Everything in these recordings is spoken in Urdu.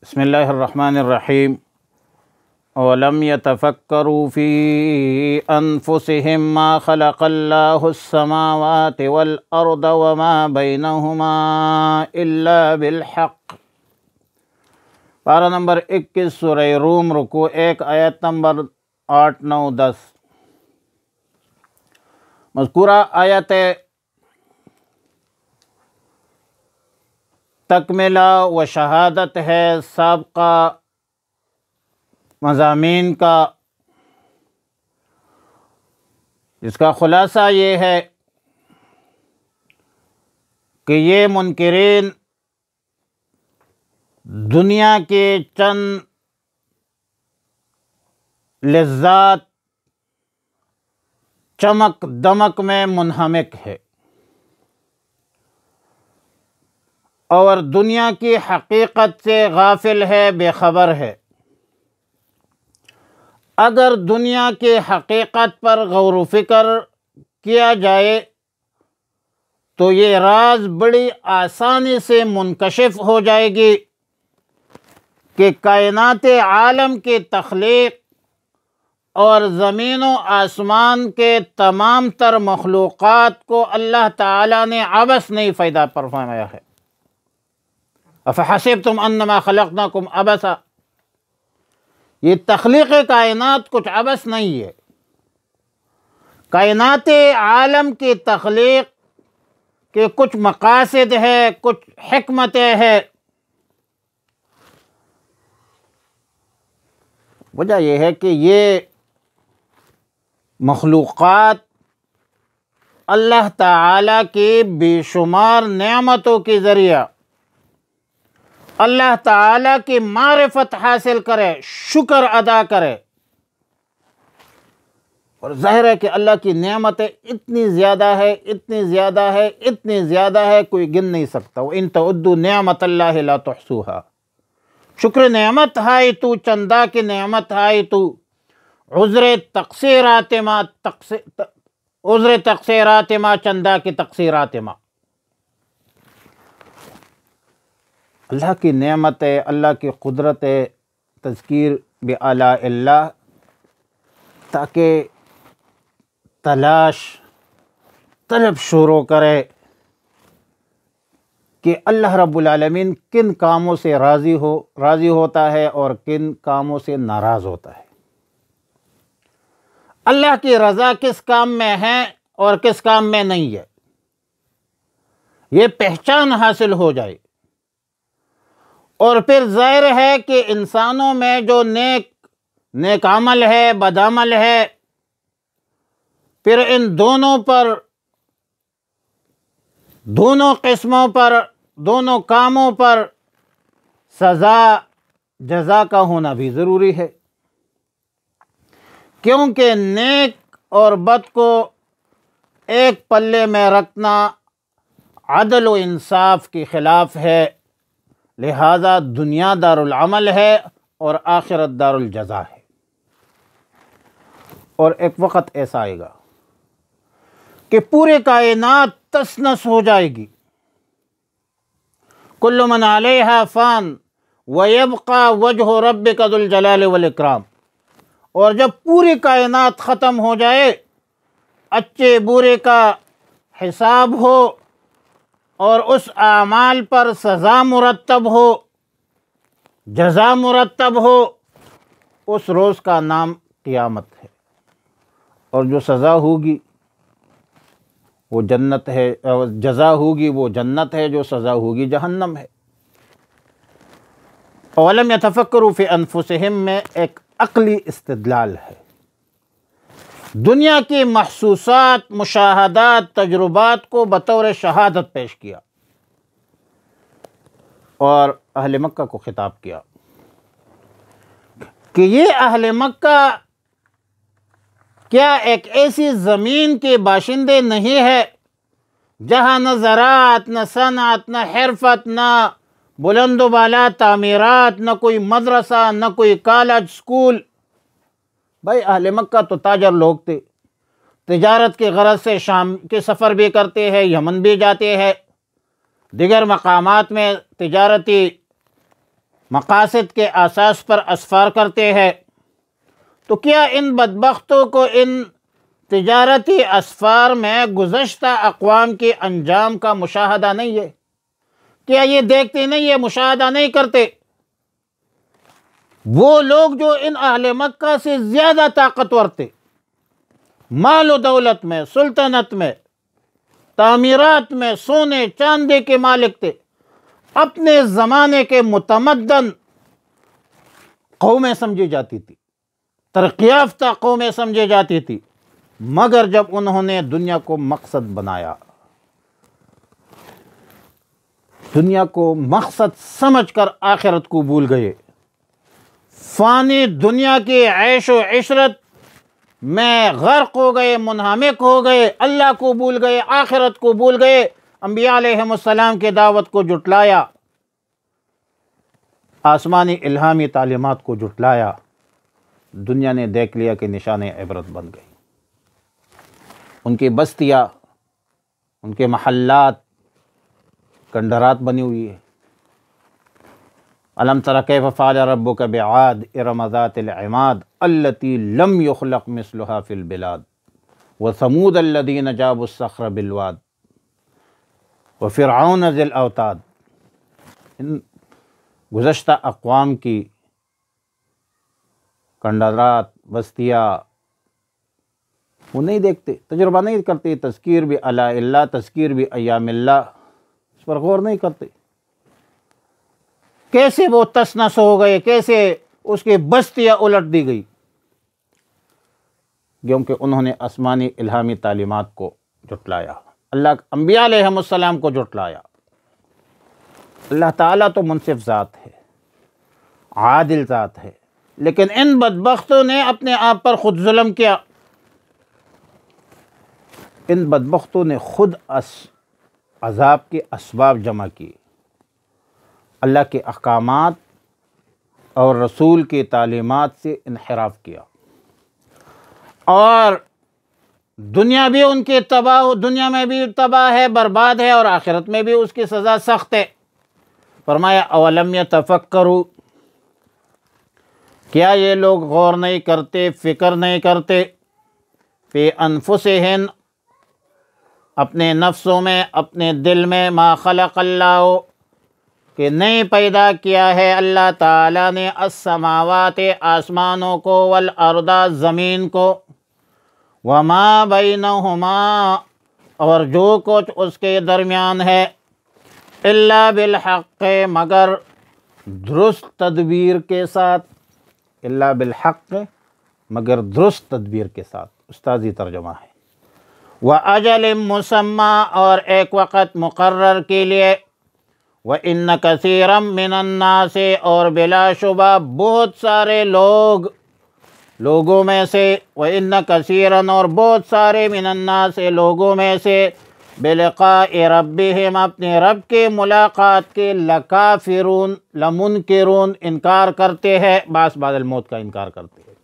بسم اللہ الرحمن الرحیم اولم یتفکروا فی انفسہم ما خلق اللہ السماوات والارض وما بینہما الا بالحق۔ پارہ نمبر 21 سورہ روم، رکوع 1، آیت نمبر 8، 9، 10۔ مذکورہ آیت تکملہ و شہادت ہے سابقہ مضامین کا، جس کا خلاصہ یہ ہے کہ یہ منکرین دنیا کے چند لذات چمک دمک میں منہمک ہے اور دنیا کی حقیقت سے غافل ہے، بے خبر ہے۔ اگر دنیا کی حقیقت پر غور و فکر کیا جائے تو یہ راز بڑی آسانی سے منکشف ہو جائے گی کہ کائنات عالم کی تخلیق اور زمین و آسمان کے تمام تر مخلوقات کو اللہ تعالیٰ نے عبث نہیں پیدا فرمایا ہے۔ افحسبتم انما خلقناکم عبثا، یہ تخلیق کائنات کچھ عبث نہیں ہے۔ کائنات عالم کی تخلیق کے کچھ مقاصد ہے، کچھ حکمتیں ہے۔ وجہ یہ ہے کہ یہ مخلوقات اللہ تعالیٰ کی بے شمار نعمتوں کے ذریعہ اللہ تعالیٰ کی معرفت حاصل کرے، شکر ادا کرے۔ اور ظاہر ہے کہ اللہ کی نعمتیں اتنی زیادہ ہے، اتنی زیادہ ہے، اتنی زیادہ ہے، کوئی گن نہیں سکتا۔ وَإِن تَعُدُّوا نِعْمَةَ اللَّهِ لَا تُحْصُوهَا، شکر نعمت ہائی تو، چندہ کی نعمت ہائی تو، عذر تقصیرات ما چندہ کی تقصیرات ما۔ اللہ کی نعمت ہے، اللہ کی قدرت ہے، تذکیر بآلاء اللہ، تاکہ طلب شروع کرے کہ اللہ رب العالمین کن کاموں سے راضی ہوتا ہے اور کن کاموں سے ناراض ہوتا ہے۔ اللہ کی رضا کس کام میں ہے اور کس کام میں نہیں ہے، یہ پہچان حاصل ہو جائے۔ اور پھر ظاہر ہے کہ انسانوں میں جو نیک عمل ہے، بد عمل ہے، پھر ان دونوں قسموں پر، دونوں کاموں پر جزا کا ہونا بھی ضروری ہے، کیونکہ نیک اور بد کو ایک پلے میں رکھنا عدل و انصاف کے خلاف ہے۔ لہذا دنیا دار العمل ہے اور آخرت دار الجزا ہے۔ اور ایک وقت ایسا آئے گا کہ پورے کائنات تس نس ہو جائے گی، کل من علیہا فان ویبقى وجہ ربک ذو الجلال والاکرام۔ اور جب پوری کائنات ختم ہو جائے، اچھے برے کا حساب ہو اور اس اعمال پر سزا مرتب ہو، جزا مرتب ہو، اس روز کا نام قیامت ہے۔ اور جو سزا ہوگی وہ جنت ہے، جزا ہوگی وہ جنت ہے، جو سزا ہوگی جہنم ہے۔ اولم یتفکروا فی انفسہم میں ایک عقلی استدلال ہے، دنیا کی محسوسات، مشاہدات، تجربات کو بطور شہادت پیش کیا اور اہل مکہ کو خطاب کیا کہ یہ اہل مکہ کیا ایک ایسی زمین کے باشندے نہیں ہے جہاں نہ زراعت، نہ صنعت، نہ حرفت، نہ بلند و بالا تعمیرات، نہ کوئی مدرسہ، نہ کوئی کالج، اسکول۔ بھائی اہل مکہ تو تاجر لوگ تھے، تجارت کی غرض سے شام کے سفر بھی کرتے ہیں، یمن بھی جاتے ہیں، دیگر مقامات میں تجارتی مقاصد کے اساس پر اسفار کرتے ہیں، تو کیا ان بدبختوں کو ان تجارتی اسفار میں گزشتہ اقوام کے انجام کا مشاہدہ نہیں ہے؟ کیا یہ دیکھتے نہیں، یہ مشاہدہ نہیں کرتے؟ وہ لوگ جو ان اہل مکہ سے زیادہ طاقتور تھے، مال و دولت میں، سلطنت میں، تعمیرات میں، سونے چاندی کے مالک تھے، اپنے زمانے کے متمدن قومیں سمجھی جاتی تھی، ترقی یافتہ قومیں سمجھی جاتی تھی، مگر جب انہوں نے دنیا کو مقصد بنایا، دنیا کو مقصد سمجھ کر آخرت کو بھول گئے، فانی دنیا کی عیش و عشرت میں غرق ہو گئے، منہمک ہو گئے، اللہ کو بھول گئے، آخرت کو بھول گئے، انبیاء علیہ السلام کی دعوت کو جھٹلایا، آسمانی الہامی تعلیمات کو جھٹلایا، دنیا نے دیکھ لیا کہ نشان عبرت بن گئی۔ ان کی بستیاں، ان کے محلات کھنڈرات بنی ہوئی ہے۔ ألم تر كيف فعل ربك بعاد إرم ذات العماد التي لم يخلق مثلها في البلاد وثمود الذين جابوا الصخر بالواد وفرعون ذي الأوتاد۔ ان گزشتہ اقوام کی کھنڈرات، بستیاں وہ نہیں دیکھتے، تجربہ نہیں کرتے، تذکیر بھی علی اللہ، تذکیر بھی ایام اللہ، اس پر غور نہیں کرتے۔ کیسے وہ تس نس ہو گئے، کیسے اس کی بستیاں الٹ دی گئی، کیونکہ انہوں نے آسمانی الہامی تعلیمات کو جھٹلایا، اللہ انبیاء علیہ السلام کو جھٹلایا۔ اللہ تعالیٰ تو منصف ذات ہے، عادل ذات ہے، لیکن ان بدبختوں نے اپنے آپ پر خود ظلم کیا، ان بدبختوں نے خود عذاب کے اسباب جمع کیے، اللہ کے احکامات اور رسول کی تعلیمات سے انحراف کیا، اور دنیا بھی ان کی تباہ، دنیا میں بھی تباہ ہے، برباد ہے، اور آخرت میں بھی اس کی سزا سخت ہے۔ فرمایا اولم یتفکروا، کیا یہ لوگ غور نہیں کرتے، فکر نہیں کرتے، فی انفسہم، اپنے نفسوں میں، اپنے دل میں، ما خلق اللہ، کہ نہیں پیدا کیا ہے اللہ تعالیٰ نے السماوات، آسمانوں کو، والارض، زمین کو، وما بینہما، اور جو کچھ اس کے درمیان ہے، الا بالحق، مگر درست تدبیر کے ساتھ، الا بالحق مگر درست تدبیر کے ساتھ، استاذی ترجمہ ہے، وَأَجَلٍ مُّسَمًّى، اور ایک وقت مقرر کے لیے، وَإِنَّ كَثِيرًا مِّنَ النَّاسِ، اور بلا شبہ بہت سارے لوگوں میں سے، وَإِنَّ كَثِيرًا، اور بہت سارے، مِّنَ النَّاسِ، لوگوں میں سے، بِلِقَاءِ رَبِّهِمْ، اپنے رب کے ملاقات کے، لَكَافِرُونَ، لَمُنْكِرُونَ، انکار کرتے ہیں، بعد الموت کا انکار کرتے ہیں۔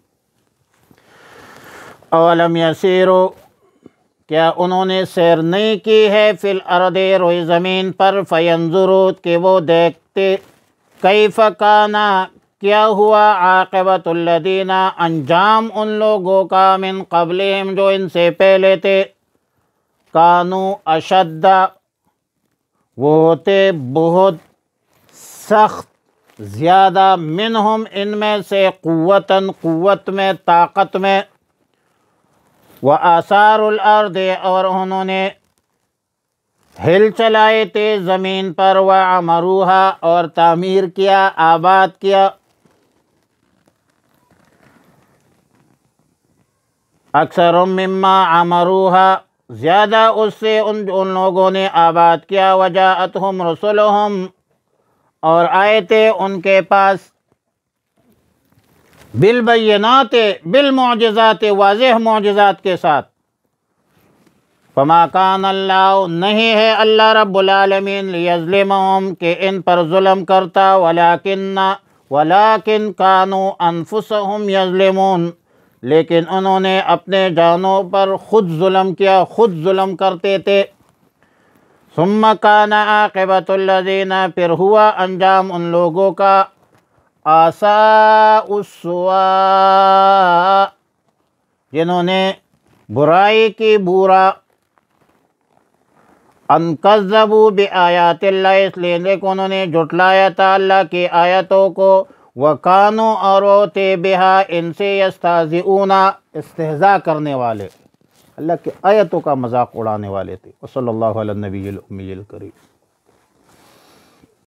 اولم یسیروا، کیا انہوں نے سیر نہیں کی ہے، فی الارض، روئی زمین پر، فینظروا، کہ وہ دیکھتے، کیف کان، کیا ہوا، عاقبۃ الذین، انجام ان لوگوں کا، من قبلہم، جو ان سے پہلے تھے، کانوا اشد، وہ ہوتے بہت سخت، زیادہ، منہم، ان میں سے، قوتاً، قوت میں، طاقت میں، وآثار الارض، اور انہوں نے ہل چلائے تھے زمین پر، وعمروها، اور تعمیر کیا، آباد کیا، اکثر مما عمروها، زیادہ اس سے ان لوگوں نے آباد کیا، وجاءتهم رسلهم، اور آئے تھے ان کے پاس، بالبینات، بالمعجزات، واضح معجزات کے ساتھ، فما کان اللہ، نہیں ہے اللہ رب العالمین، لیظلمہم، کہ ان پر ظلم کرتا، ولیکن کانوا انفسہم یظلمون، لیکن انہوں نے اپنے جانوں پر خود ظلم کیا، خود ظلم کرتے تھے۔ ثم کان عاقبۃ الذین، پھر ہوا انجام ان لوگوں کا، آساء السوا، جنہوں نے برائی کی برا، ان کذبوا بآیات اللہ، اس لیے کہ انہوں نے جھٹلایا تھا اللہ کی آیتوں کو، وکانوا، اور وہ تھے بہا، ان سے، یستہزئون، استہزاء کرنے والے، اللہ کی آیتوں کا مذاق اڑانے والے تھے۔ وصلی اللہ علی النبی الامی الکریم۔